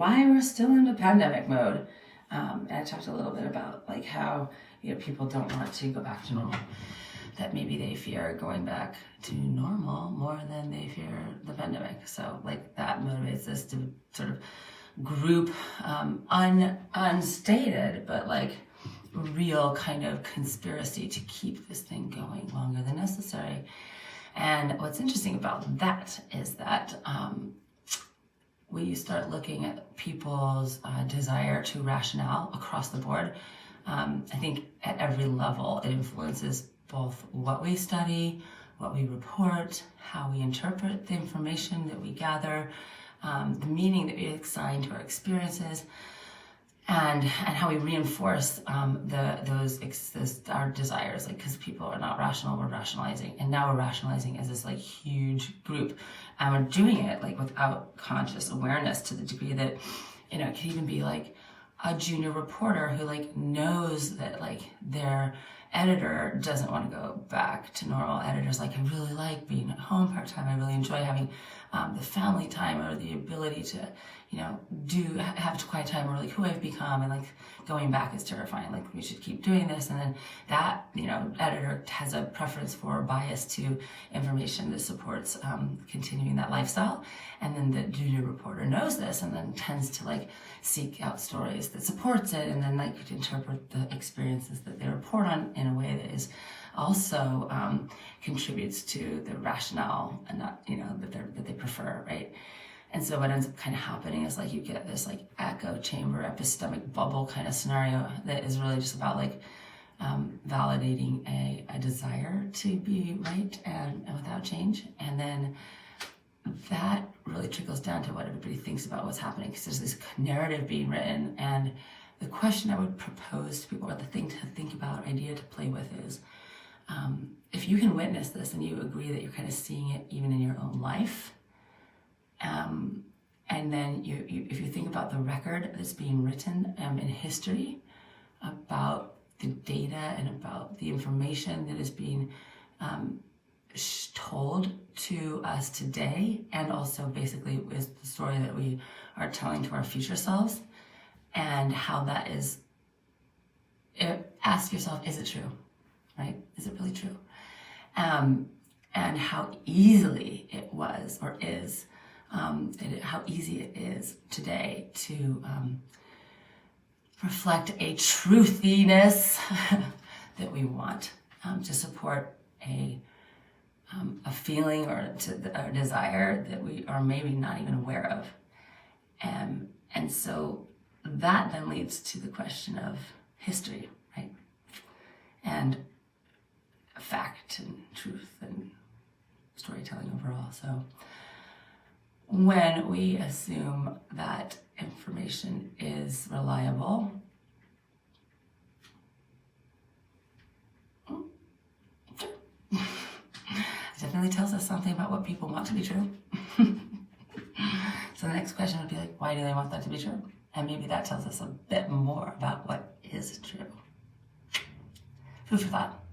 why we're still in the pandemic mode. And I talked a little bit about like how people don't want to go back to normal, that maybe they fear going back to normal more than they fear the pandemic. So like that motivates us to sort of group unstated but like real kind of conspiracy to keep this thing going longer than necessary. And what's interesting about that is that when you start looking at people's desire to rationale across the board, I think at every level it influences both what we study, what we report, how we interpret the information that we gather, the meaning that we assign to our experiences, and how we reinforce our desires. Like, because people are not rational, we're rationalizing, and now we're rationalizing as this like huge group, and we're doing it like without conscious awareness, to the degree that it can even be like a junior reporter who like knows that like their editor doesn't want to go back to normal. Editor's like, I really like being at home part-time. I really enjoy having the family time, or the ability to, have quiet time, or like who I've become, and like going back is terrifying. Like, we should keep doing this. And then that, editor has a preference for, or bias to information that supports continuing that lifestyle. And then the junior reporter knows this and then tends to like seek out stories that supports it, and then like interpret the experiences that they report on in a way that is also contributes to the rationale, and not, that they prefer, right? And so what ends up kind of happening is like you get this like echo chamber, epistemic bubble kind of scenario that is really just about like validating a desire to be right and without change. And then that really trickles down to what everybody thinks about what's happening, because there's this narrative being written. And the question I would propose to people, or the thing to think about, idea to play with, is if you can witness this and you agree that you're kind of seeing it even in your own life, and then if you think about the record that's being written in history about the data and about the information that is being told to us today, and also basically is the story that we are telling to our future selves, and how that is, ask yourself, is it true, right? Is it really true? And how easily it was, or is, how easy it is today to reflect a truthiness that we want to support a feeling, or a desire that we are maybe not even aware of. And so that then leads to the question of history, right? And fact and truth and storytelling overall. So when we assume that information is reliable, it definitely tells us something about what people want to be true. So the next question would be like, why do they want that to be true? And maybe that tells us a bit more about what is true. Food for thought.